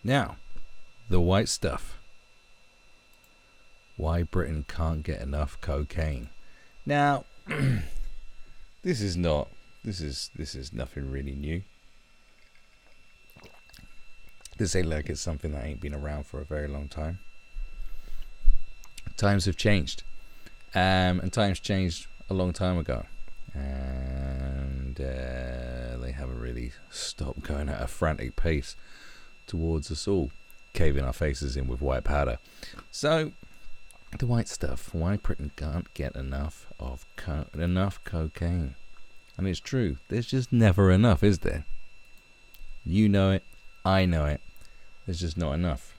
Now, the white stuff. Why Britain can't get enough cocaine. Now, this is nothing really new. This ain't like it's something that ain't been around for a very long time. Times have changed, and times changed a long time ago, and they haven't really stopped going at a frantic pace towards us all, caving our faces in with white powder. So, the white stuff. Why Britain can't get enough of enough cocaine? And it's true. There's just never enough, is there? You know it. I know it. There's just not enough.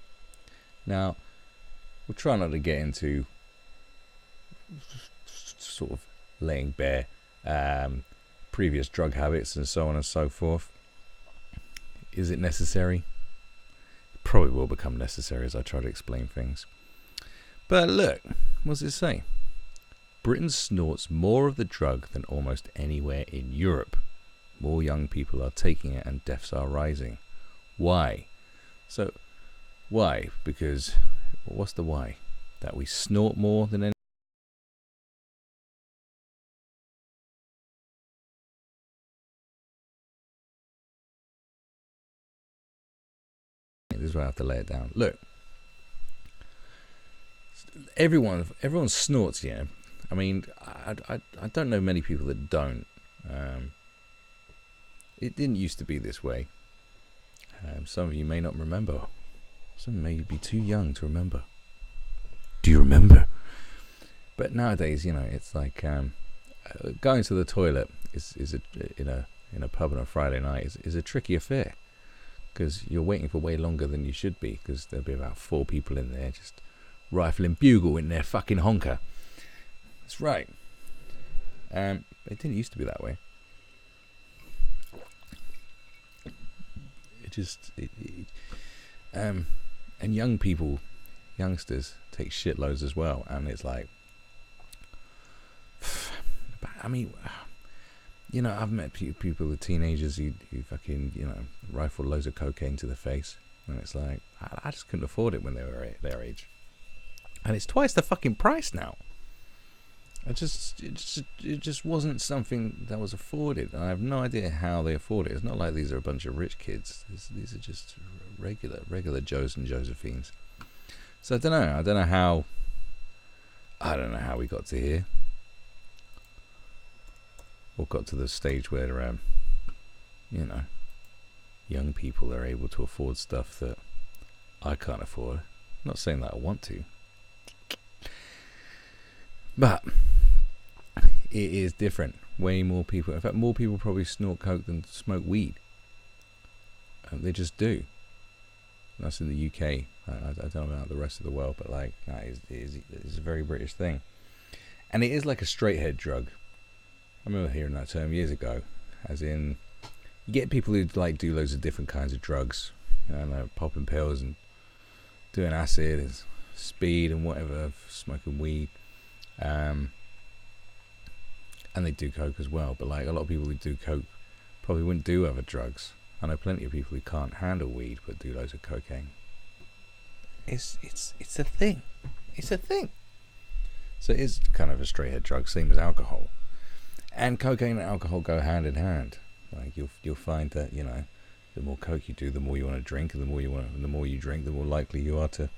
Now, we'll try not to get into sort of laying bare previous drug habits and so on and so forth. Is it necessary? It probably will become necessary as I try to explain things. But look, what does it say? Britain snorts more of the drug than almost anywhere in Europe. More young people are taking it and deaths are rising. Why? So, why? Because, what's the why? That we snort more than any... This is where I have to lay it down. Look. Everyone snorts, yeah. I mean, I don't know many people that don't. It didn't used to be this way. Some of you may not remember. Some may be too young to remember. Do you remember? But nowadays, you know, it's like going to the toilet in a pub on a Friday night is a tricky affair, because you're waiting for way longer than you should be, because there'll be about 4 people in there just rifling bugle in their fucking honker. That's right. It didn't used to be that way. And youngsters take shitloads as well, and it's like, I mean, you know, I've met people with teenagers who fucking, you know, rifle loads of cocaine to the face, and it's like, I just couldn't afford it when they were their age. And it's twice the fucking price now. It just wasn't something that was afforded. And I have no idea how they afford it. It's not like these are a bunch of rich kids. These are just regular Joes and Josephines. So I don't know how we got to here. Or got to the stage where, you know, young people are able to afford stuff that I can't afford. I'm not saying that I want to. But it is different. Way more people. In fact, more people probably snort coke than smoke weed. They just do. That's in the UK. I don't know about the rest of the world, but like that is a very British thing. And it is like a straight head drug. I remember hearing that term years ago. As in, you get people who like do loads of different kinds of drugs. You know, like popping pills and doing acid and speed and whatever, smoking weed. And they do coke as well, but like a lot of people who do coke probably wouldn't do other drugs. I know plenty of people who can't handle weed but do loads of cocaine. It's a thing. It's a thing. So it is kind of a straight head drug, same as alcohol. And cocaine and alcohol go hand in hand. Like you'll find that, you know, the more coke you do, the more you want to drink, and the more you drink, the more likely you are to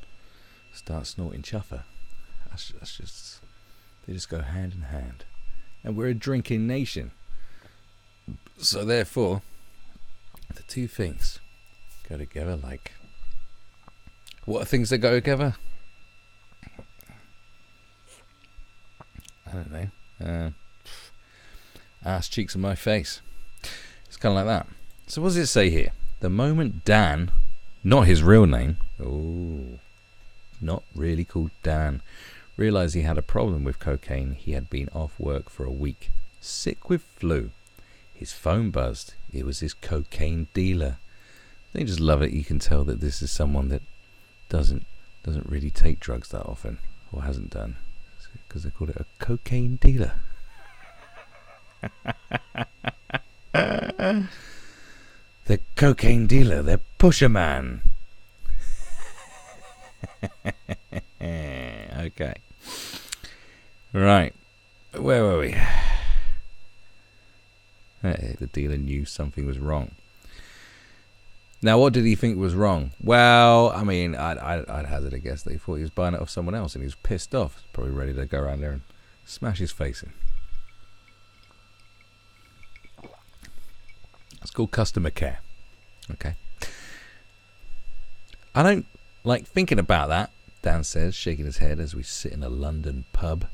start snorting chuffer. That's just, they just go hand in hand. And we're a drinking nation. So therefore, the two things go together like... What are things that go together? I don't know. Ass cheeks on my face. It's kind of like that. So what does it say here? The moment Dan, not his real name, not really called Dan, realised he had a problem with cocaine, he had been off work for a week, sick with flu. His phone buzzed. It was his cocaine dealer. They just love it. You can tell that this is someone that doesn't really take drugs that often, or hasn't done, because they call it a cocaine dealer. The cocaine dealer, the pusher man. Okay. Right. Where were we? The dealer knew something was wrong. Now, what did he think was wrong? Well, I mean, I'd hazard a guess that he thought he was buying it off someone else and he was pissed off. Probably ready to go around there and smash his face in. It's called customer care. Okay. I don't like thinking about that, Dan says, shaking his head as we sit in a London pub.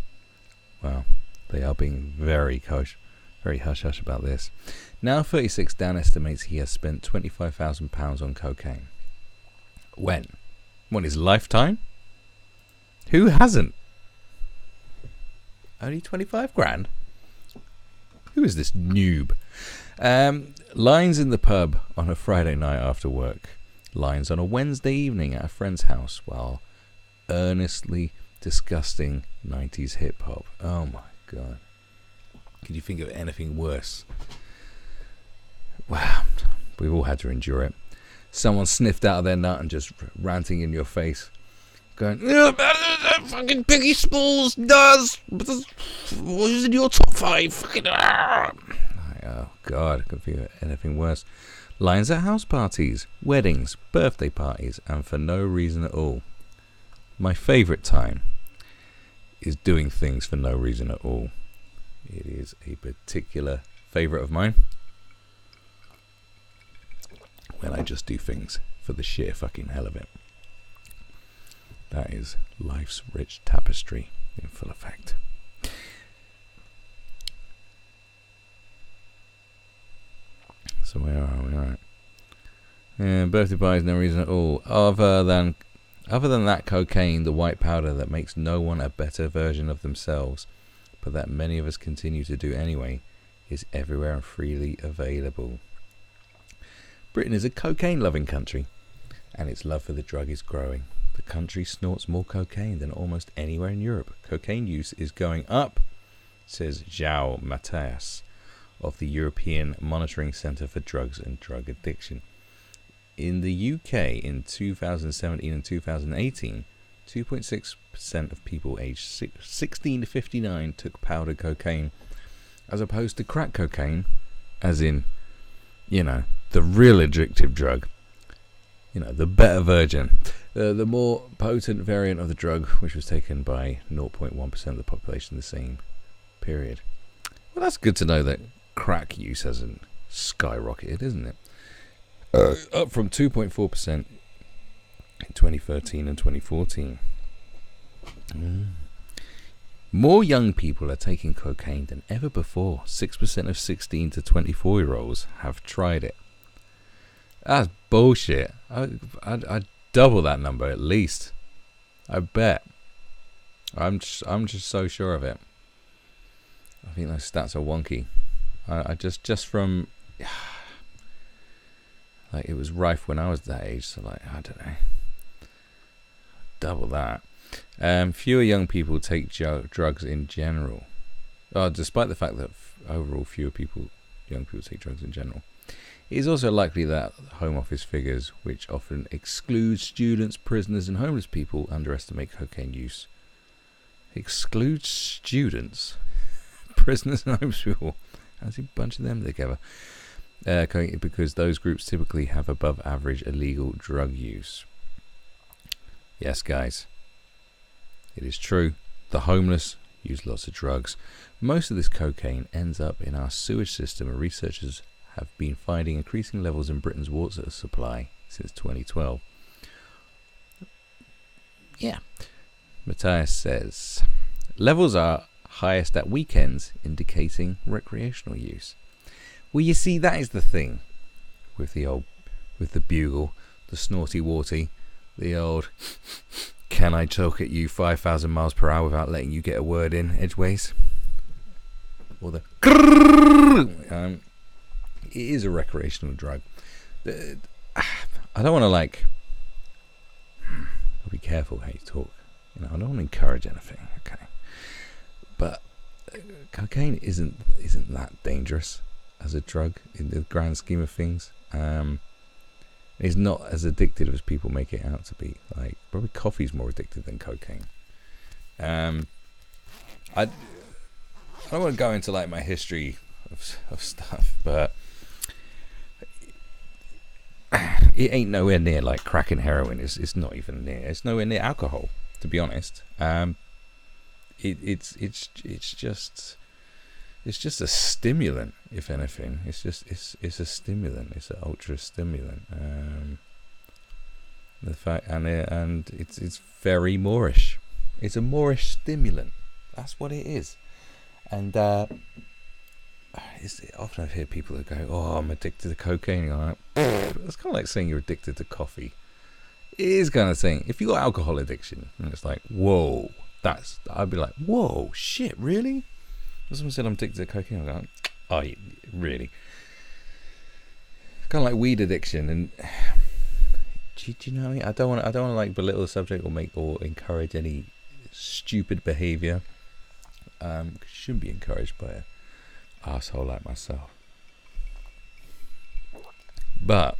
Well, they are being very hush-hush about this. Now 36, Dan estimates he has spent £25,000 on cocaine. When? What, his lifetime? Who hasn't? Only 25 grand? Who is this noob? Lines in the pub on a Friday night after work. Lines on a Wednesday evening at a friend's house while earnestly discussing 90s hip-hop. Oh my god. Could you think of anything worse? Wow. We've all had to endure it. Someone sniffed out of their nut and just ranting in your face. Going, fucking Piggy Smalls does. What is in your top 5? Fucking. Oh god, I couldn't think of anything worse. Lines at house parties, weddings, birthday parties, and for no reason at all. My favourite time is doing things for no reason at all. It is a particular favourite of mine. When I just do things for the sheer fucking hell of it. That is life's rich tapestry in full effect. So where are we? Alright. Yeah, birthday parties, no reason at all. Other than that cocaine, the white powder that makes no one a better version of themselves, but that many of us continue to do anyway, is everywhere and freely available. Britain is a cocaine-loving country, and its love for the drug is growing. The country snorts more cocaine than almost anywhere in Europe. Cocaine use is going up, says João Mateus of the European Monitoring Centre for Drugs and Drug Addiction. In the UK in 2017 and 2018, 2.6% of people aged 16 to 59 took powdered cocaine, as opposed to crack cocaine, as in, you know, the real addictive drug, you know, the better version, the more potent variant of the drug, which was taken by 0.1% of the population in the same period. Well, that's good to know that crack use hasn't skyrocketed, isn't it? Up from 2.4% in 2013 and 2014. More young people are taking cocaine than ever before. 6% of 16 to 24-year-olds have tried it. That's bullshit. I'd double that number at least. I bet. I'm just so sure of it. I think those stats are wonky. I just from like, it was rife when I was that age, so like, I don't know, double that. Fewer young people take drugs in general. Despite the fact that overall fewer young people take drugs in general. It is also likely that Home Office figures, which often exclude students, prisoners and homeless people, underestimate cocaine use. Exclude students, prisoners and homeless people. How's a bunch of them together? Because those groups typically have above average illegal drug use. Yes, guys. It is true. The homeless use lots of drugs. Most of this cocaine ends up in our sewage system, and researchers have been finding increasing levels in Britain's water supply since 2012. Yeah. Matthias says, levels are highest at weekends, indicating recreational use. Well, you see, that is the thing with the bugle, the snorty warty, the old can I talk at you 5,000 miles per hour without letting you get a word in edgeways, or the it is a recreational drug. I don't want to, like, be careful how you talk. You know, I don't want to encourage anything. Okay, but cocaine isn't that dangerous as a drug in the grand scheme of things. It's not as addictive as people make it out to be. Like, probably coffee's more addictive than cocaine. I don't want to go into like my history of stuff, but it ain't nowhere near like crack and heroin. It's not even near. It's nowhere near alcohol, to be honest. It's just a stimulant, if anything. It's a stimulant. It's an ultra stimulant. The fact and it's very Moorish. It's a Moorish stimulant. That's what it is. And often I hear people that go, "Oh, I'm addicted to cocaine." And I'm like, it's kind of like saying you're addicted to coffee. It is kind of saying if you got alcohol addiction, and it's like, whoa, I'd be like, whoa, shit, really? If someone said I'm addicted to cocaine, I'm like, oh, really? Kind of like weed addiction, and do you know what I mean? I don't want to like belittle the subject or encourage any stupid behavior. Shouldn't be encouraged by an asshole like myself. But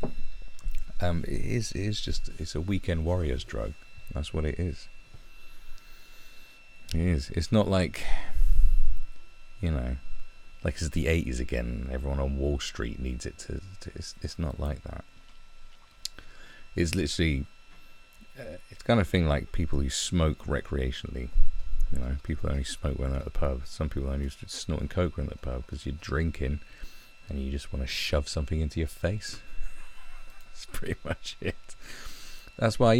it's a weekend warrior's drug. That's what it is. It is. It's not like, like it's the 80s again and everyone on Wall Street needs it to it's not like that. It's literally it's kind of thing like people who smoke recreationally. People only smoke when they're at the pub. Some people only snorting coke when they're at the pub because you're drinking and you just want to shove something into your face. That's pretty much it. That's why,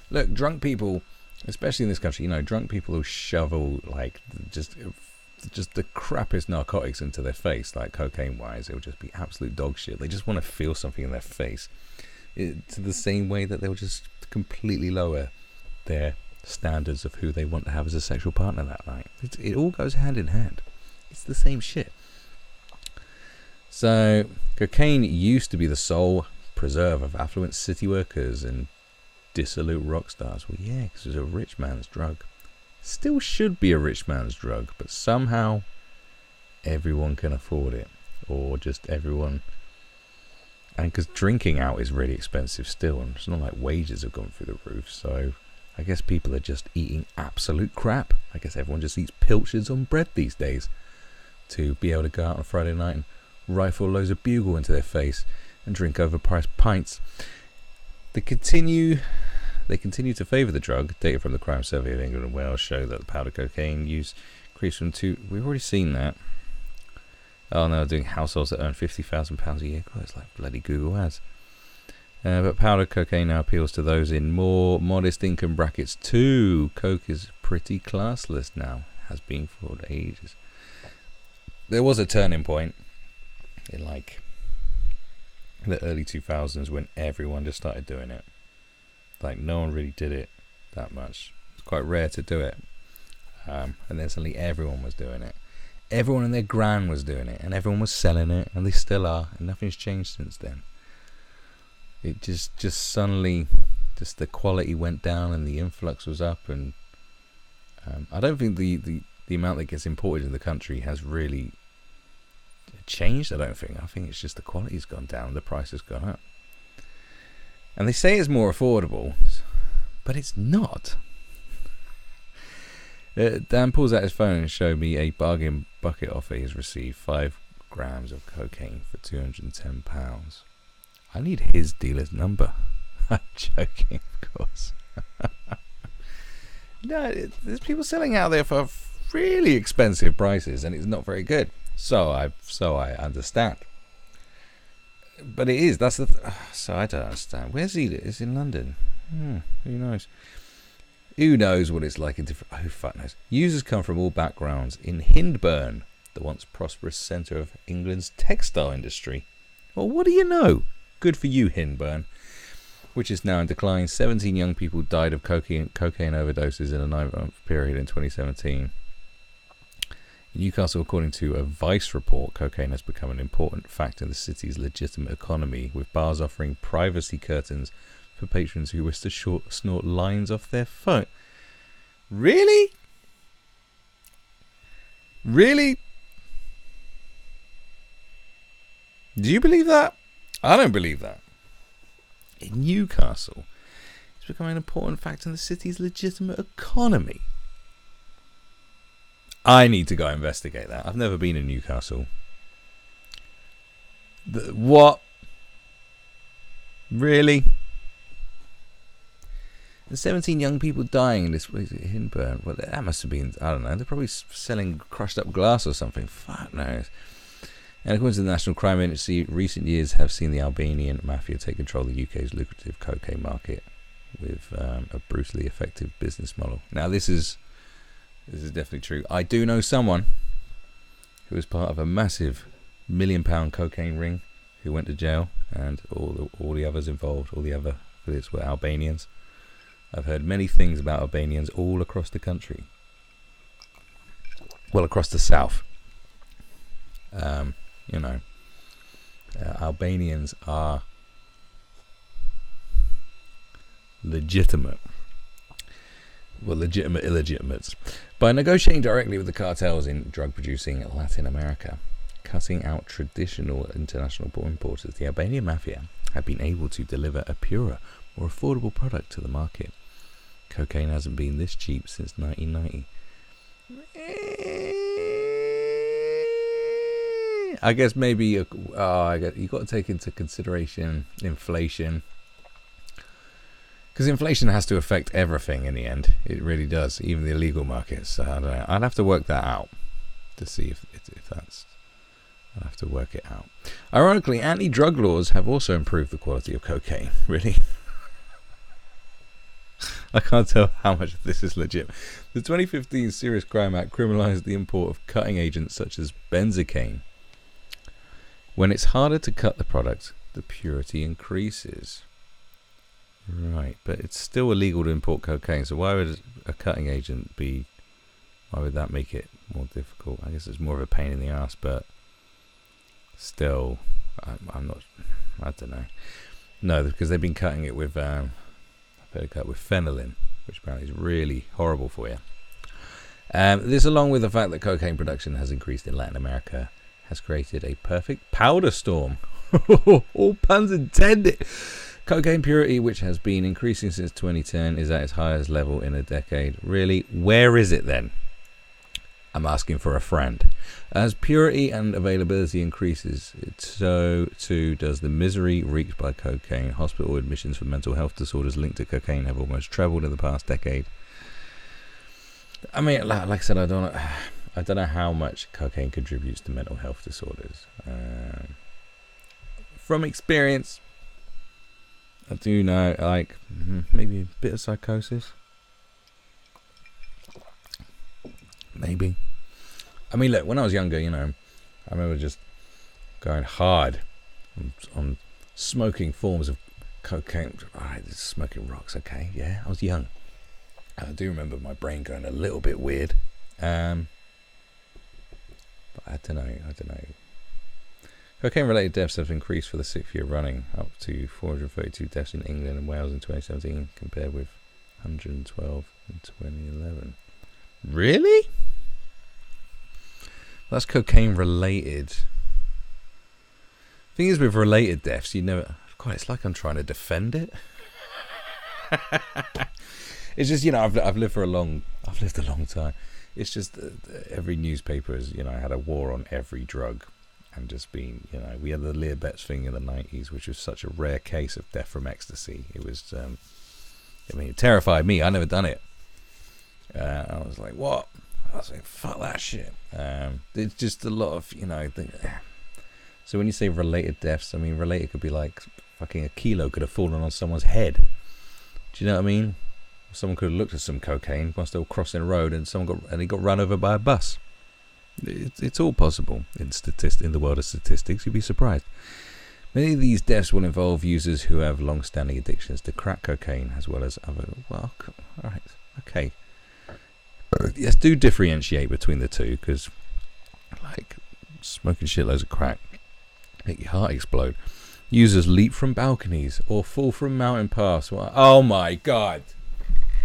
look, drunk people, especially in this country, drunk people who shovel like just the crappiest narcotics into their face, like cocaine wise. It'll just be absolute dog shit. They just want to feel something in their face. To the same way that they'll just completely lower their standards of who they want to have as a sexual partner that night. It all goes hand in hand. It's the same shit. So cocaine used to be the sole preserve of affluent city workers and dissolute rock stars. Well, yeah, because it was a rich man's drug. Still should be a rich man's drug, but somehow everyone can afford it, or just everyone. And because drinking out is really expensive still, and it's not like wages have gone through the roof, so I guess people are just eating absolute crap. I guess everyone just eats pilchards on bread these days to be able to go out on a Friday night and rifle loads of bugle into their face and drink overpriced pints. They continue to favour the drug. Data from the Crime Survey of England and Wales show that the powder cocaine use increased from we've already seen that. Oh no, doing households that earn £50,000 a year. God, it's like bloody Google ads. But powder cocaine now appeals to those in more modest income brackets too. Coke is pretty classless now. Has been for ages. There was a turning point in like the early 2000s when everyone just started doing it. Like no one really did it that much. It's quite rare to do it. And then suddenly everyone was doing it. Everyone and their gran was doing it, and everyone was selling it, and they still are, and nothing's changed since then. It just suddenly, the quality went down and the influx was up, and I don't think the amount that gets imported in the country has really changed. I think it's just the quality's gone down, the price has gone up. And they say it's more affordable, but it's not. Dan pulls out his phone and showed me a bargain bucket offer he's received. 5 grams of cocaine for £210. I need his dealer's number. I'm joking, of course. No, there's people selling out there for really expensive prices, and it's not very good. So I understand. But it is. That's the. So I don't understand. Where's he? It's in London. Who knows? Who knows what it's like in different... Who fuck knows? Users come from all backgrounds in Hindburn, the once prosperous centre of England's textile industry. Well, what do you know? Good for you, Hindburn, which is now in decline. 17 young people died of cocaine overdoses in a 9-month period in 2017. In Newcastle, according to a Vice report, cocaine has become an important factor in the city's legitimate economy, with bars offering privacy curtains for patrons who wish to snort lines off their phone. Really? Really? Do you believe that? I don't believe that. in Newcastle is becoming an important factor in the city's legitimate economy. I need to go investigate that. I've never been in Newcastle. What? Really? And 17 young people dying in this place at Hinburn. Well, that must have been, I don't know, they're probably selling crushed up glass or something. Fuck knows. And according to the National Crime Agency, recent years have seen the Albanian mafia take control of the UK's lucrative cocaine market with a brutally effective business model. Now, this is definitely true. I do know someone who was part of a massive £1 million cocaine ring who went to jail, and all the others involved, all the other affiliates were Albanians. I've heard many things about Albanians all across the country. Well, across the south. Albanians are legitimate. Well, legitimate illegitimates. By negotiating directly with the cartels in drug-producing Latin America, cutting out traditional international importers, the Albanian mafia have been able to deliver a purer, more affordable product to the market. Cocaine hasn't been this cheap since 1990. I guess maybe you got to take into consideration inflation, because inflation has to affect everything in the end. It really does, even the illegal markets. I don't know. I'd have to work that out to see if that's. I'll have to work it out. Ironically, anti-drug laws have also improved the quality of cocaine. Really? I can't tell how much of this is legit. The 2015 Serious Crime Act criminalized the import of cutting agents such as benzocaine. When it's harder to cut the product, the purity increases. Right, but it's still illegal to import cocaine, so why would a cutting agent be... Why would that make it more difficult? I guess it's more of a pain in the ass, but still, I'm not... I don't know. No, because they've been cutting it with... with phenolin, which apparently is really horrible for you. This, along with the fact that cocaine production has increased in Latin America, has created a perfect powder storm. All puns intended. Cocaine purity, which has been increasing since 2010, is at its highest level in a decade. Really, where is it then? I'm asking for a friend. As purity and availability increases, so too does the misery wreaked by cocaine. Hospital admissions for mental health disorders linked to cocaine have almost trebled in the past decade. I mean, like I said, I don't know how much cocaine contributes to mental health disorders. From experience, I do know, like, maybe a bit of psychosis. Maybe. I mean, look, when I was younger, I remember just going hard on smoking forms of cocaine. Alright, smoking rocks, okay, yeah, I was young. I do remember my brain going a little bit weird. But I don't know. Cocaine-related deaths have increased for the 6th year running, up to 432 deaths in England and Wales in 2017, compared with 112 in 2011. Really? That's cocaine related. Thing is, with related deaths, you never... God, it's like I'm trying to defend it. It's just, I've lived a long time. It's just every newspaper has, had a war on every drug, and just been, we had the Lear Betts thing in the 90s, which was such a rare case of death from ecstasy. It was, it terrified me. I never done it. I was like, what? I was like, fuck that shit. It's just a lot of, so when you say related deaths, I mean, related could be like fucking a kilo could have fallen on someone's head. Do you know what I mean? Someone could have looked at some cocaine whilst they were crossing the road, and he got run over by a bus. It's all possible in the world of statistics. You'd be surprised. Many of these deaths will involve users who have long-standing addictions to crack cocaine, as well as other... Well, all right, okay. Let's do differentiate between the two, because like smoking shitloads of crack make your heart explode. Users leap from balconies or fall from mountain paths. Oh my god,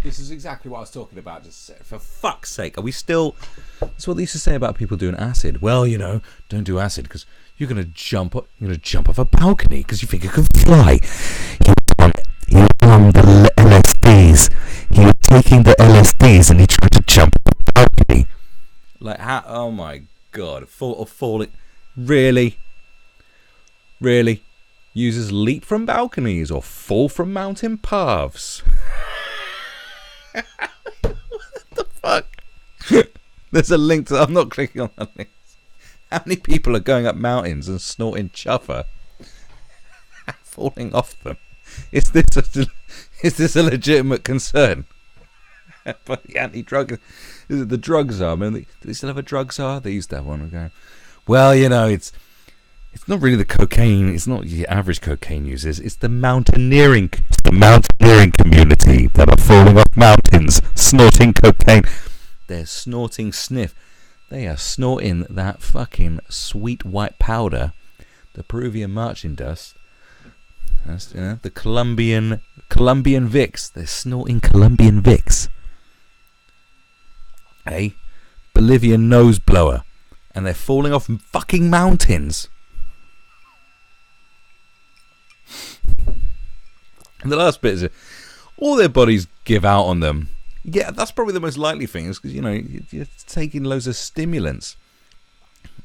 this is exactly what I was talking about. Just for fuck's sake, are we still... That's what they used to say about people doing acid. Well, don't do acid because you're gonna jump off a balcony because you think you can fly. You want on the LSDs. He was taking the LSDs and he tried to jump the balcony. Like, how? Oh my god. Falling. Really? Really? Users leap from balconies or fall from mountain paths. What the fuck? There's a link to... I'm not clicking on that link. How many people are going up mountains and snorting chuffer and falling off them? Is this a legitimate concern? But the anti-drug... The drug czar, I mean, do they still have a drug czar? They used to have one. Going, well, you know, it's not really the cocaine. It's not the average cocaine users. It's the mountaineering community that are falling off mountains, snorting cocaine. They're snorting sniff. They are snorting that fucking sweet white powder, the Peruvian marching dust. That's, you know, the Colombian Vicks. They're snorting Colombian Vicks. A Bolivian nose blower, and they're falling off fucking mountains. And the last bit is all their bodies give out on them. Yeah, that's probably the most likely thing, is because, you know, you're taking loads of stimulants.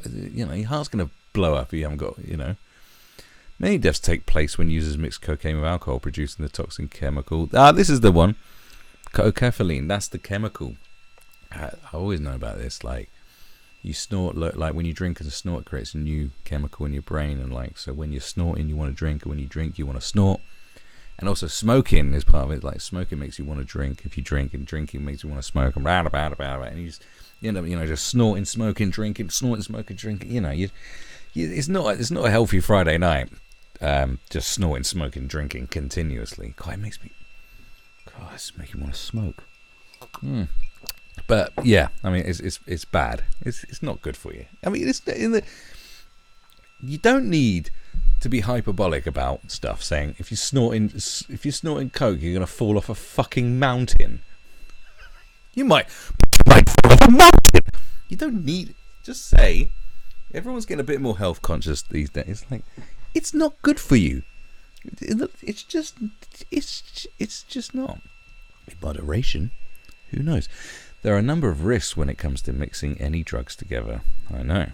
You know, your heart's going to blow up if you haven't got, you know. Many deaths take place when users mix cocaine with alcohol, producing the toxic chemical. This is the one. Cocaine, that's the chemical. I always know about this. Like, you snort, like when you drink and snort, it creates a new chemical in your brain. And like, so when you're snorting, you want to drink, and when you drink, you want to snort. And also smoking is part of it. Like, smoking makes you want to drink if you drink, and drinking makes you want to smoke. And and you just end up, you know, just snorting, smoking, drinking, snorting, smoking, drinking. You know, it's not a healthy Friday night. Just snorting, smoking, drinking continuously. God, it's making me want to smoke. But yeah, I mean, it's bad. It's not good for you. I mean, you don't need to be hyperbolic about stuff. Saying if you're snorting coke, you're gonna fall off a fucking mountain. You might fall off a mountain. You don't need. Just say. Everyone's getting a bit more health conscious these days. Like, it's not good for you. It's just not. In moderation, who knows? There are a number of risks when it comes to mixing any drugs together. I know.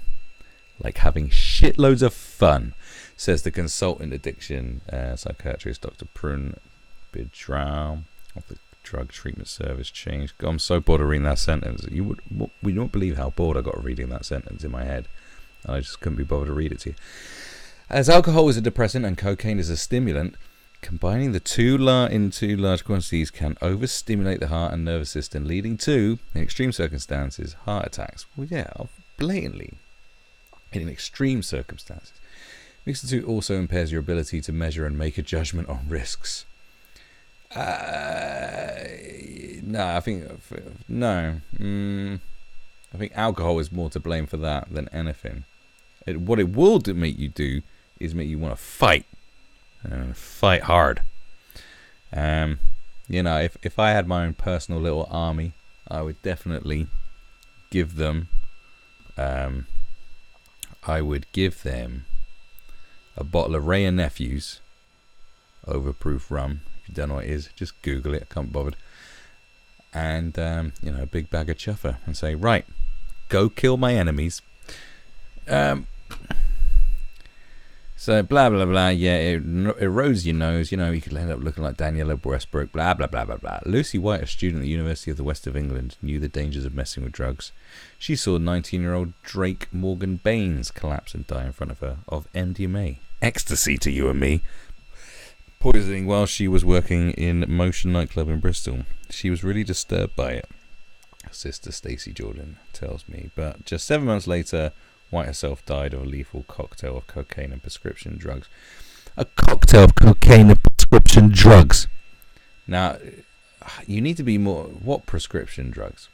Like having shitloads of fun, says the consultant addiction psychiatrist Dr. Prun Bidrau of the Drug Treatment Service Change. God, I'm so bored of reading that sentence. We don't believe how bored I got reading that sentence in my head. I just couldn't be bothered to read it to you. As alcohol is a depressant and cocaine is a stimulant, combining the two in too large quantities can overstimulate the heart and nervous system, leading to, in extreme circumstances, heart attacks. Well, yeah, blatantly. In extreme circumstances. Mixing the two also impairs your ability to measure and make a judgment on risks. I think alcohol is more to blame for that than anything. What it will make you do is make you want to fight. Fight hard. You know, if I had my own personal little army, I would definitely give them a bottle of Ray and Nephew's overproof rum. If you don't know what it is, just Google it. I can't be bothered. And you know, a big bag of chuffer, and say, right, go kill my enemies. So blah blah blah. Yeah, it erodes your nose. You know, you could end up looking like Daniela Westbrook. Blah blah blah blah blah. Lucy White, a student at the University of the West of England, knew the dangers of messing with drugs. She saw 19-year-old Drake Morgan Baines collapse and die in front of her of MDMA, ecstasy to you and me, poisoning while she was working in Motion nightclub in Bristol. She was really disturbed by it, sister Stacey Jordan tells me. But just 7 months later, White herself died of a lethal cocktail of cocaine and prescription drugs. A cocktail of cocaine and prescription drugs. Now, you need to be more... What prescription drugs?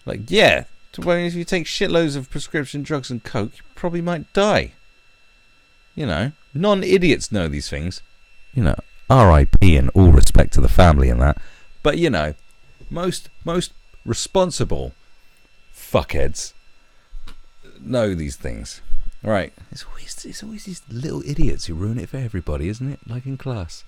Like, yeah, if you take shitloads of prescription drugs and coke, you probably might die. You know, non-idiots know these things. You know, R.I.P. and all respect to the family and that. But, you know, most responsible fuckheads know these things. Right, it's always these little idiots who ruin it for everybody, isn't it? Like in class.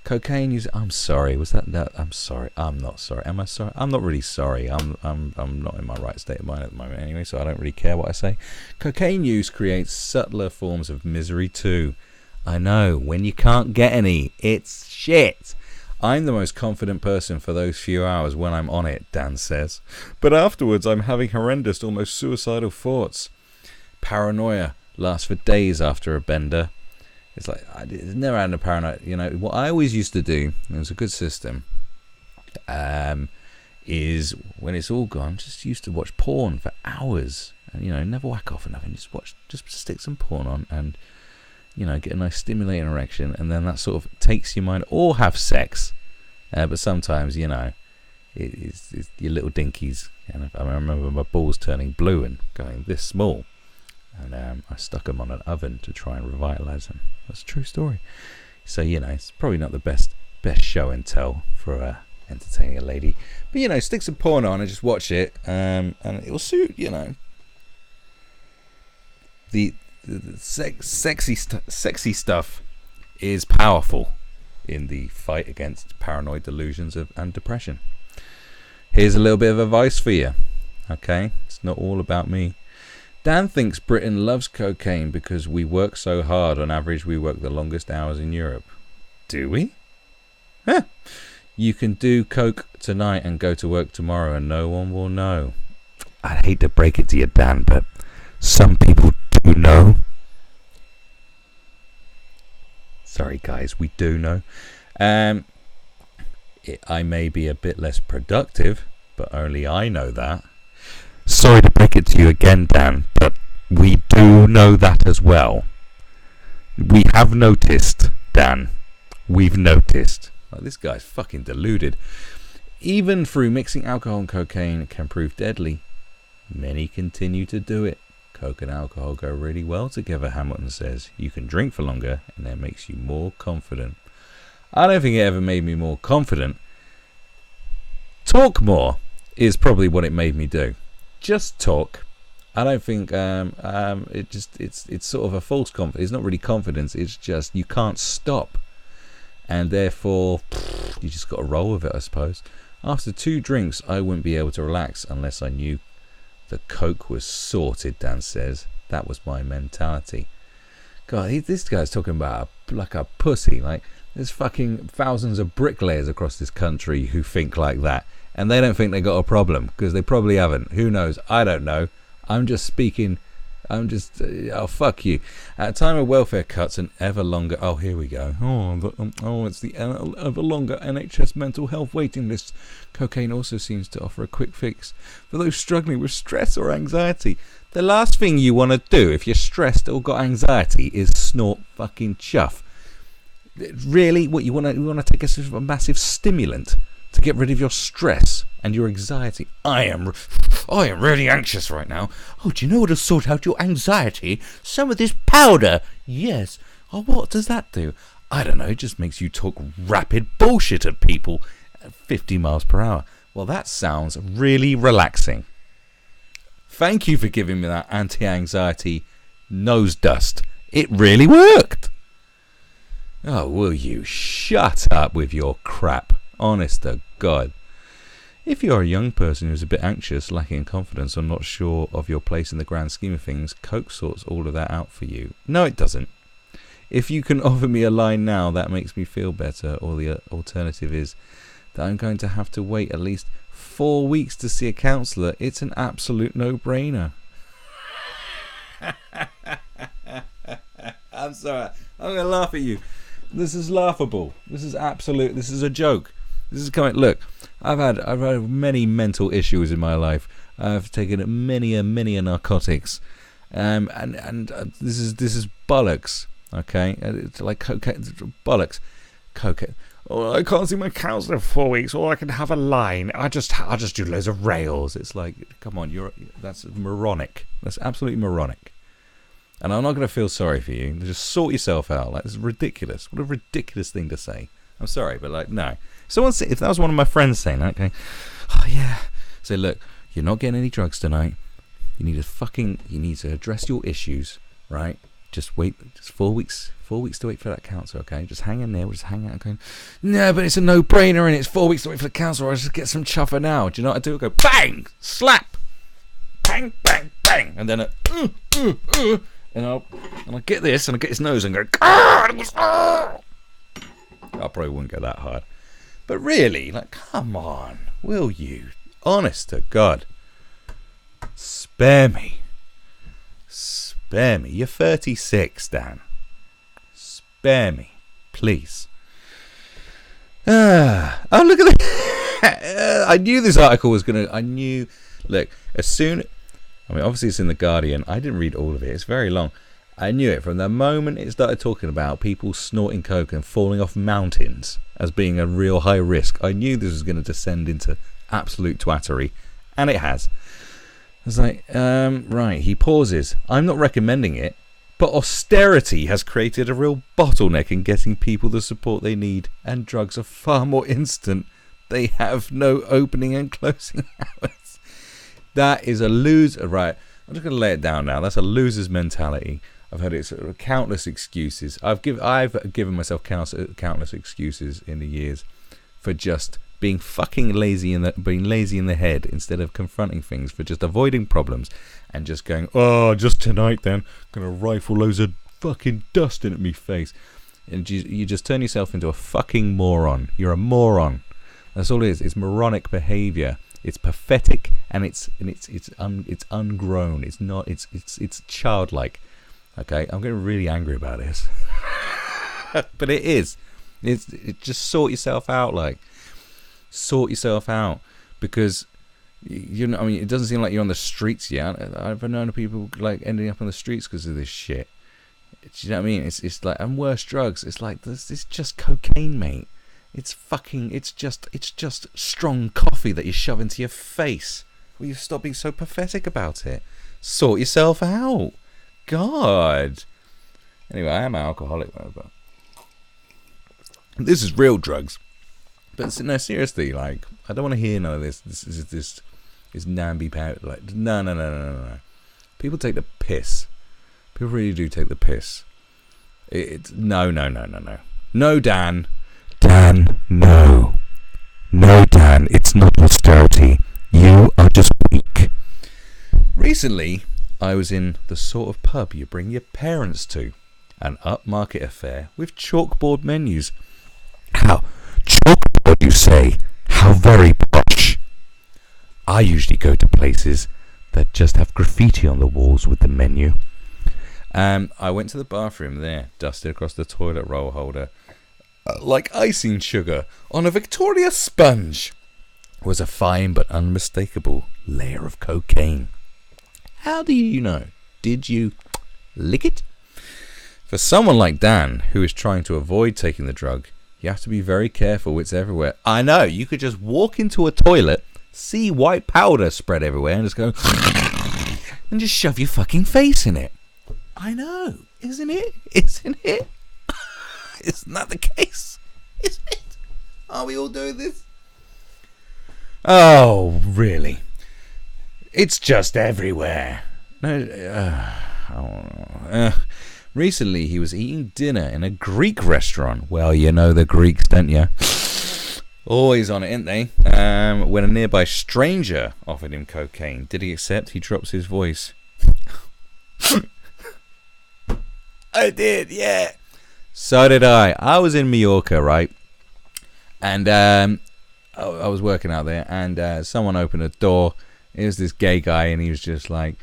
Cocaine use. I'm sorry. Was that? I'm sorry. I'm not sorry. Am I sorry? I'm not really sorry. I'm not in my right state of mind at the moment anyway, so I don't really care what I say. Cocaine use creates subtler forms of misery too. I know. When you can't get any, it's shit. I'm the most confident person for those few hours when I'm on it, Dan says. But afterwards, I'm having horrendous, almost suicidal thoughts. Paranoia lasts for days after a bender. It's like, I never had a paranoia. You know, what I always used to do, it was a good system, is when it's all gone, just used to watch porn for hours. And, you know, never whack off or nothing. Just stick some porn on and, you know, get a nice stimulating erection. And then that sort of takes your mind, or have sex. But sometimes, you know, it's your little dinkies. And I remember my balls turning blue and going this small. And I stuck them on an oven to try and revitalise them. That's a true story. So, you know, it's probably not the best show and tell for entertaining a lady. But, you know, stick some porn on and just watch it. And it'll suit, you know. The sexy stuff is powerful in the fight against paranoid delusions and depression. Here's a little bit of advice for you. Okay? It's not all about me. Dan thinks Britain loves cocaine because we work so hard. On average, we work the longest hours in Europe. Do we? Huh. You can do coke tonight and go to work tomorrow and no one will know. I'd hate to break it to you, Dan, but some people do know. Sorry, guys, we do know. I may be a bit less productive, but only I know that. Sorry to break it to you again, Dan, but we do know that as well. We have noticed, Dan. We've noticed. Like, this guy's fucking deluded. Even through mixing alcohol and cocaine, it can prove deadly. Many continue to do it. Coke and alcohol go really well together, Hamilton says. You can drink for longer, and that makes you more confident. I don't think it ever made me more confident. Talk more is probably what it made me do. Just talk. I don't think it's sort of a false confidence. It's not really confidence. It's just you can't stop, and therefore you just got to roll with it, I suppose. After 2 drinks, I wouldn't be able to relax unless I knew the coke was sorted. Dan says that was my mentality. God, this guy's talking about like a pussy. Like, there's fucking thousands of bricklayers across this country who think like that. And they don't think they got a problem, because they probably haven't. Who knows? I don't know. I'm just speaking. Oh, fuck you. At a time of welfare cuts and ever longer. Oh, here we go. It's the ever longer NHS mental health waiting lists. Cocaine also seems to offer a quick fix for those struggling with stress or anxiety. The last thing you want to do if you're stressed or got anxiety is snort fucking chuff. Really? What you want to take a massive stimulant to get rid of your stress and your anxiety? I am really anxious right now. Oh, do you know what will sort out your anxiety? Some of this powder. Yes. Oh, what does that do? I don't know. It just makes you talk rapid bullshit at people at 50 miles per hour. Well, that sounds really relaxing. Thank you for giving me that anti-anxiety nose dust. It really worked. Oh, will you shut up with your crap? Honest to God. If you're a young person who's a bit anxious, lacking in confidence, or not sure of your place in the grand scheme of things, Coke sorts all of that out for you. No, it doesn't. If you can offer me a line now, that makes me feel better, or the alternative is that I'm going to have to wait at least 4 weeks to see a counsellor. It's an absolute no-brainer. I'm sorry. I'm going to laugh at you. This is laughable. This is absolute. This is a joke. This is coming. Look, I've had many mental issues in my life. I've taken many narcotics, and this is bollocks. Okay, it's like cocaine, bollocks, cocaine. Oh, I can't see my counsellor for 4 weeks, or I can have a line. I just do loads of rails. It's like, come on, that's moronic. That's absolutely moronic. And I'm not going to feel sorry for you. Just sort yourself out. Like, it's ridiculous. What a ridiculous thing to say. I'm sorry, but like, no. If that was one of my friends saying that, okay, oh yeah. Say, look, you're not getting any drugs tonight. You need to address your issues. right? Just wait, just 4 weeks to wait for that counsellor, okay? Just hang in there, we'll just hang out going, no, but it's a no-brainer and it's 4 weeks to wait for the counsellor, I'll just get some chuffer now. Do you know what I do? I go, bang, slap, bang, bang, bang, and then and I'll get this, and I'll get his nose and go, I probably wouldn't go that hard. But really, like, come on, will you? Honest to God. Spare me. Spare me. You're 36, Dan. Spare me, please. Oh, look at that. I knew this article was going to... Look, obviously it's in The Guardian. I didn't read all of it. It's very long. I knew it from the moment it started talking about people snorting coke and falling off mountains as being a real high risk. I knew this was going to descend into absolute twattery, and it has. I was like, right, he pauses. I'm not recommending it, but austerity has created a real bottleneck in getting people the support they need, and drugs are far more instant. They have no opening and closing hours. That is a loser. Right, I'm just going to lay it down now. That's a loser's mentality. I've heard it sort of countless excuses. I've given myself countless excuses in the years for just being fucking lazy in the head instead of confronting things, for just avoiding problems and just going, oh, just tonight then, gonna rifle loads of fucking dust in at me face, and you just turn yourself into a fucking moron. You're a moron. That's all it is. It's moronic behaviour. It's pathetic, and it's ungrown. It's not. It's childlike. Okay, I'm getting really angry about this, but it is. It's just sort yourself out, because it doesn't seem like you're on the streets yet. I've known of people like ending up on the streets because of this shit. Do you know what I mean? It's like, and worse drugs. It's like this. It's just cocaine, mate. It's just strong coffee that you shove into your face. Will you stop being so pathetic about it? Sort yourself out. God. Anyway, I am an alcoholic though, but this is real drugs. But no, seriously, like, I don't want to hear none of this. This namby powder. Like, no. People take the piss. People really do take the piss. No. No, Dan. Dan, no. No, Dan, it's not austerity. You are just weak. Recently, I was in the sort of pub you bring your parents to. An upmarket affair with chalkboard menus. How? Chalkboard, you say? How very posh. I usually go to places that just have graffiti on the walls with the menu. I went to the bathroom there, dusted across the toilet roll holder, like icing sugar on a Victoria sponge, was a fine but unmistakable layer of cocaine. How do you know? Did you lick it? For someone like Dan, who is trying to avoid taking the drug, you have to be very careful. It's everywhere. I know, you could just walk into a toilet, see white powder spread everywhere, and just go and just shove your fucking face in it. I know, isn't it? Isn't it? Isn't that the case? Isn't it? Are we all doing this? Oh, really? It's just everywhere. No, recently, he was eating dinner in a Greek restaurant. Well, you know the Greeks, don't you? Always on it, ain't they? When a nearby stranger offered him cocaine, did he accept? He drops his voice. I did, yeah. So did I. I was in Mallorca, right? And I was working out there, and someone opened a door. It was this gay guy, and he was just like,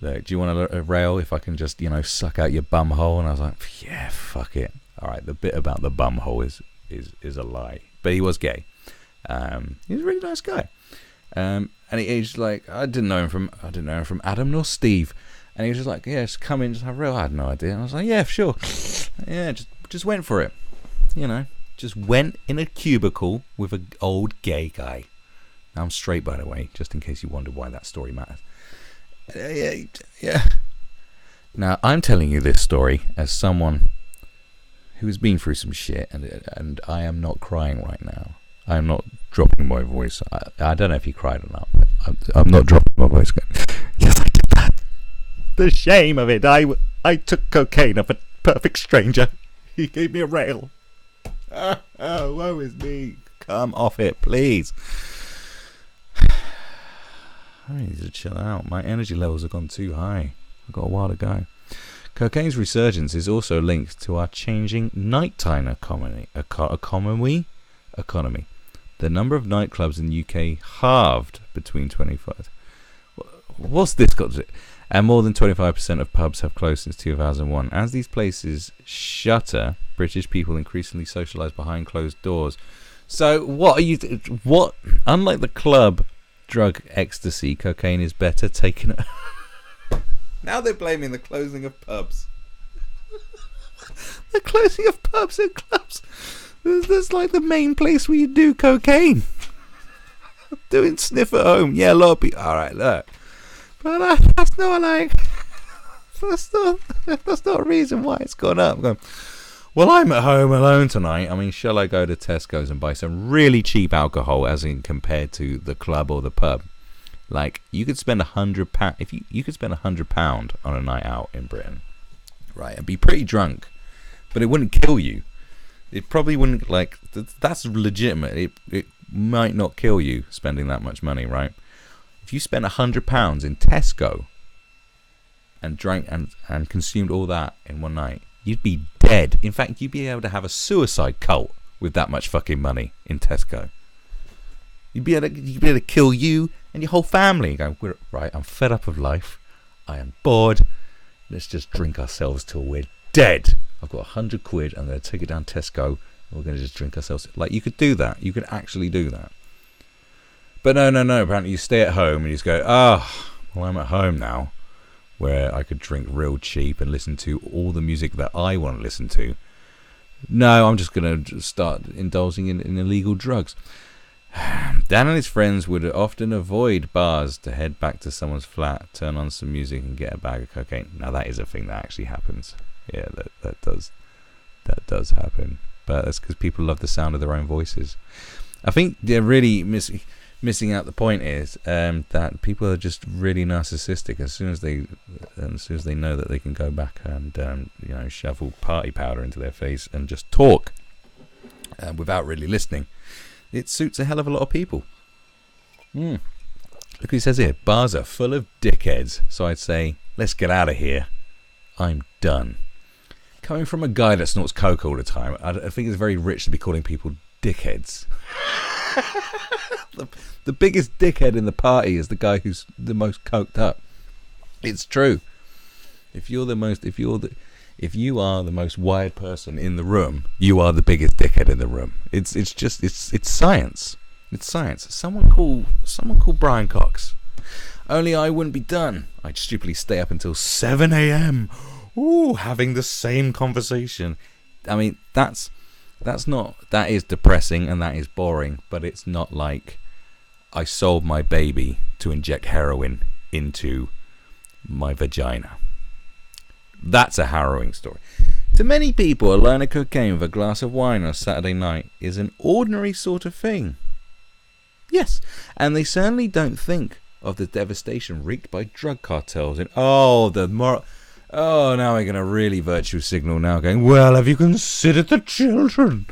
look, do you want a rail if I can just, suck out your bum hole? And I was like, yeah, fuck it. All right, the bit about the bum hole is a lie. But he was gay. He was a really nice guy. And he's like, I didn't know him from Adam nor Steve. And he was just like, yeah, just come in, just have a rail. I had no idea. And I was like, yeah, sure. Yeah, just went for it. Just went in a cubicle with an old gay guy. Now, I'm straight, by the way, just in case you wondered why that story matters. Yeah. Now, I'm telling you this story as someone who has been through some shit, and I am not crying right now. I am not dropping my voice. I don't know if he cried or not, but I'm not dropping my voice. Yes, I did that. The shame of it. I I took cocaine off a perfect stranger. He gave me a rail. Oh, woe is me. Come off it, please. I need to chill out. My energy levels have gone too high. I've got a while to go. Cocaine's resurgence is also linked to our changing nighttime economy. The number of nightclubs in the UK halved between 25. What's this got to do? And more than 25% of pubs have closed since 2001. As these places shutter, British people increasingly socialise behind closed doors. So what are you... what? Unlike the club drug ecstasy, cocaine is better taken... Now they're blaming the closing of pubs. The closing of pubs and clubs. That's like the main place where you do cocaine. Doing sniff at home. Yeah, a lot of people... Alright, look. But that's not like... That's not a reason why it's gone up. I'm going, well, I'm at home alone tonight. I mean, shall I go to Tesco's and buy some really cheap alcohol as in compared to the club or the pub? Like, you could spend £100 if you could spend £100 on a night out in Britain, right, and be pretty drunk, but it wouldn't kill you. It probably wouldn't, like, that's legitimate. It might not kill you spending that much money, right? If you spent £100 in Tesco and drank and consumed all that in one night, you'd be dead. In fact, you'd be able to have a suicide cult with that much fucking money in Tesco. You'd be able to kill you and your whole family. Go, right, I'm fed up of life. I am bored. Let's just drink ourselves till we're dead. I've got £100. I'm going to take it down Tesco. And we're going to just drink ourselves. Like, you could do that. You could actually do that. But no. Apparently you stay at home and you just go, well, I'm at home now, where I could drink real cheap and listen to all the music that I want to listen to. No, I'm just going to start indulging in illegal drugs. Dan and his friends would often avoid bars to head back to someone's flat, turn on some music and get a bag of cocaine. Now that is a thing that actually happens. Yeah, that does happen. But that's because people love the sound of their own voices. I think they're really missing out. The point is that people are just really narcissistic. As soon as they know that they can go back and shovel party powder into their face and just talk without really listening, it suits a hell of a lot of people. Look what he says here. Bars are full of dickheads. So I'd say, let's get out of here. I'm done. Coming from a guy that snorts coke all the time, I think it's very rich to be calling people dickheads. The biggest dickhead in the party is the guy who's the most coked up. It's true. If you are the most wired person in the room, you are the biggest dickhead in the room. It's science. It's science. Someone call Brian Cox. Only I wouldn't be done. I'd stupidly stay up until 7 a.m. Ooh, having the same conversation. I mean, that is depressing and that is boring, but it's not like I sold my baby to inject heroin into my vagina. That's a harrowing story. To many people, a line of cocaine with a glass of wine on a Saturday night is an ordinary sort of thing. Yes, and they certainly don't think of the devastation wreaked by drug cartels. And now we're going to really virtue signal now, going, well, have you considered the children?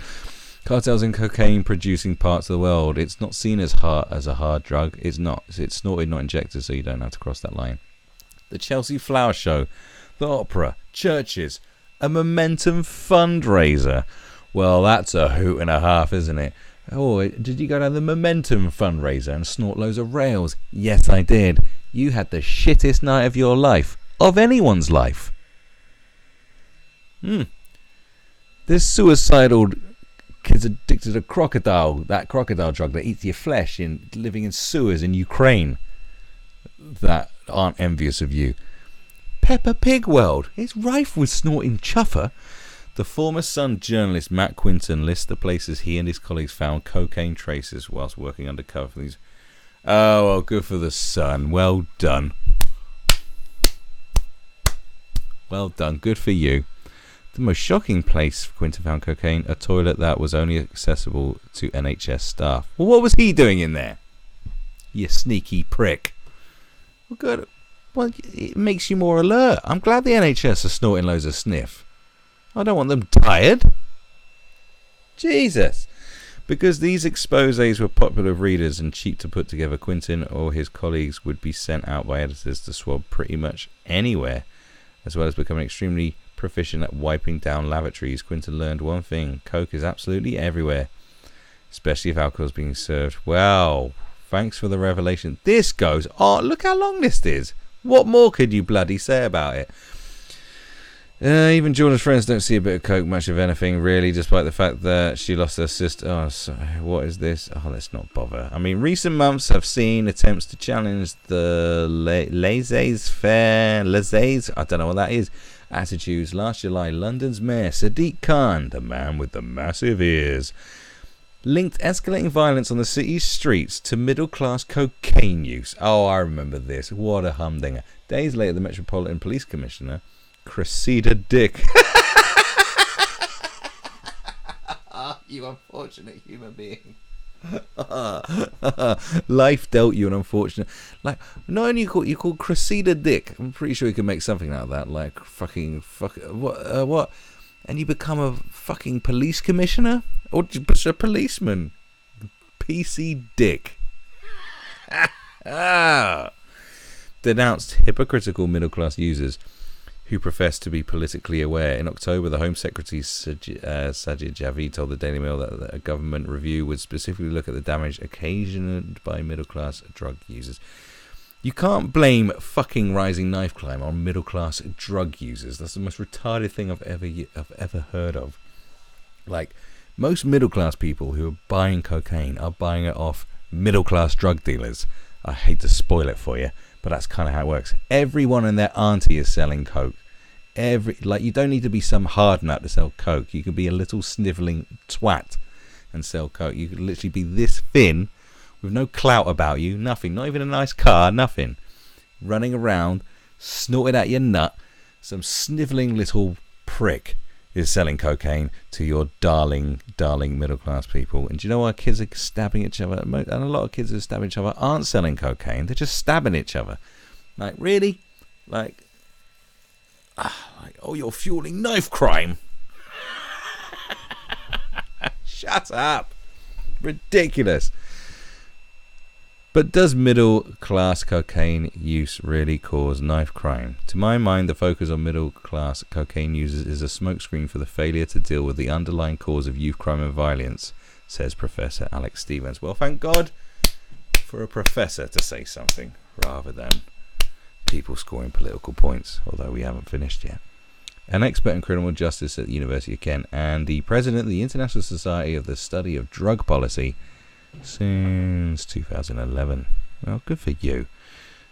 Cartels in cocaine-producing parts of the world. It's not seen as a hard drug. It's not. It's snorted, not injected, so you don't have to cross that line. The Chelsea Flower Show, the opera, churches, a Momentum fundraiser. Well, that's a hoot and a half, isn't it? Oh, did you go down the Momentum fundraiser and snort loads of rails? Yes, I did. You had the shittest night of your life. Of anyone's life. There's suicidal kids addicted to that crocodile drug that eats your flesh, living in sewers in Ukraine, that aren't envious of you. Peppa Pig World is rife with snorting chuffer. The former Sun journalist Matt Quinton lists the places he and his colleagues found cocaine traces whilst working undercover for these. Oh, well, good for the Sun. Well done. Well done. Good for you. The most shocking place Quinton found cocaine, a toilet that was only accessible to NHS staff. Well, what was he doing in there? You sneaky prick. Well, good. Well, it makes you more alert. I'm glad the NHS are snorting loads of sniff. I don't want them tired. Jesus. Because these exposés were popular with readers and cheap to put together, Quentin or his colleagues would be sent out by editors to swab pretty much anywhere. As well as becoming extremely proficient at wiping down lavatories, Quentin learned one thing: coke is absolutely everywhere, especially if alcohol is being served. Well, thanks for the revelation. This goes on. Look how long this is. What more could you bloody say about it? Even Jordan's friends don't see a bit of coke much of anything, really, despite the fact that she lost her sister. Oh, sorry, what is this? Oh, let's not bother. I mean, recent months have seen attempts to challenge the laissez-faire, I don't know what that is, attitudes. Last July, London's Mayor Sadiq Khan, the man with the massive ears, linked escalating violence on the city's streets to middle-class cocaine use. Oh, I remember this. What a humdinger. Days later, the Metropolitan Police Commissioner, Cressida Dick. You unfortunate human being. Life dealt you an unfortunate. Like, not only you called Cressida Dick. I'm pretty sure you can make something out of that. Like what? And you become a fucking police commissioner or just a policeman? PC Dick. Denounced hypocritical middle-class users who profess to be politically aware. In October, the Home Secretary Sajid Javid told the Daily Mail that a government review would specifically look at the damage occasioned by middle-class drug users. You can't blame fucking rising knife crime on middle-class drug users. That's the most retarded thing I've ever heard of. Like, most middle-class people who are buying cocaine are buying it off middle-class drug dealers. I hate to spoil it for you, but that's kind of how it works. Everyone and their auntie is selling coke. You don't need to be some hard nut to sell coke. You could be a little snivelling twat and sell coke. You could literally be this thin with no clout about you, nothing, not even a nice car, nothing. Running around, snorting at your nut. Some snivelling little prick is selling cocaine to your darling middle class people. And do you know why kids are stabbing each other? And a lot of kids who are stabbing each other aren't selling cocaine. They're just stabbing each other. Like, really? Oh, you're fueling knife crime. Shut up. Ridiculous. But does middle-class cocaine use really cause knife crime? To my mind, the focus on middle-class cocaine users is a smokescreen for the failure to deal with the underlying cause of youth crime and violence, says Professor Alex Stevens. Well, thank God for a professor to say something rather than people scoring political points, although we haven't finished yet. An expert in criminal justice at the University of Kent and the president of the International Society of the Study of Drug Policy since 2011. Well, good for you.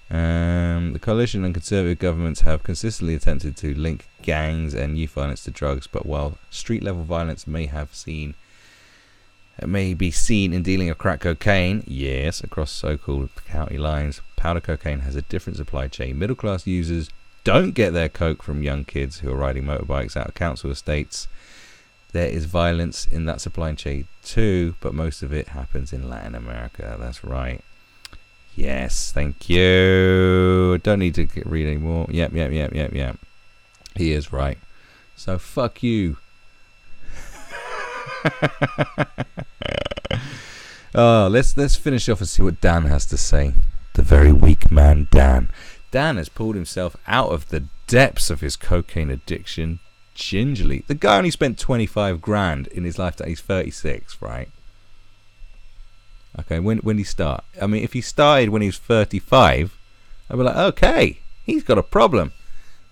The coalition and conservative governments have consistently attempted to link gangs and youth violence to drugs, but while street-level violence may be seen in dealing with crack cocaine, yes, across so-called county lines, powder cocaine has a different supply chain. Middle-class users don't get their coke from young kids who are riding motorbikes out of council estates. There is violence in that supply chain too, but most of it happens in Latin America. That's right. Yes, thank you. Don't need to read anymore. Yep. He is right. So fuck you. Oh, let's finish off and see what Dan has to say. The very weak man, Dan. Dan has pulled himself out of the depths of his cocaine addiction gingerly. The guy only spent 25 grand in his lifetime. He's 36, right? Okay, when did he start? I mean, if he started when he was 35, I'd be like, okay, he's got a problem.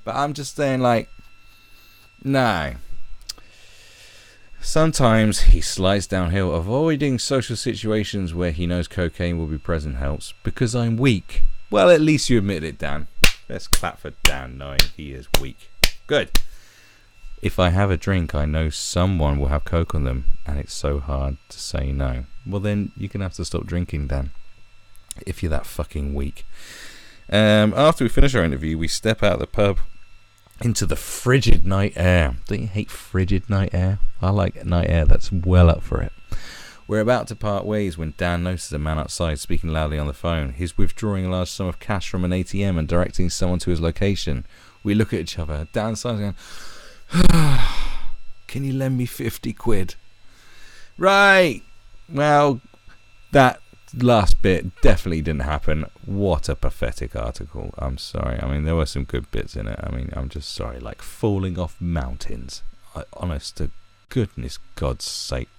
But I'm just saying, like, no. Sometimes he slides downhill. Avoiding social situations where he knows cocaine will be present helps. Because I'm weak. Well, at least you admit it, Dan. Let's clap for Dan, knowing he is weak. Good. If I have a drink, I know someone will have coke on them, and it's so hard to say no. Well, then you're going to have to stop drinking, Dan. If you're that fucking weak. After we finish our interview, we step out of the pub into the frigid night air. Don't you hate frigid night air? I like night air that's well up for it. We're about to part ways when Dan notices a man outside speaking loudly on the phone. He's withdrawing a large sum of cash from an ATM and directing someone to his location. We look at each other. Dan's going, can you lend me 50 quid? Right. Well, that last bit definitely didn't happen. What a pathetic article. I'm sorry. I mean, there were some good bits in it. I mean, I'm just sorry. Like falling off mountains. Honest to goodness God's sake.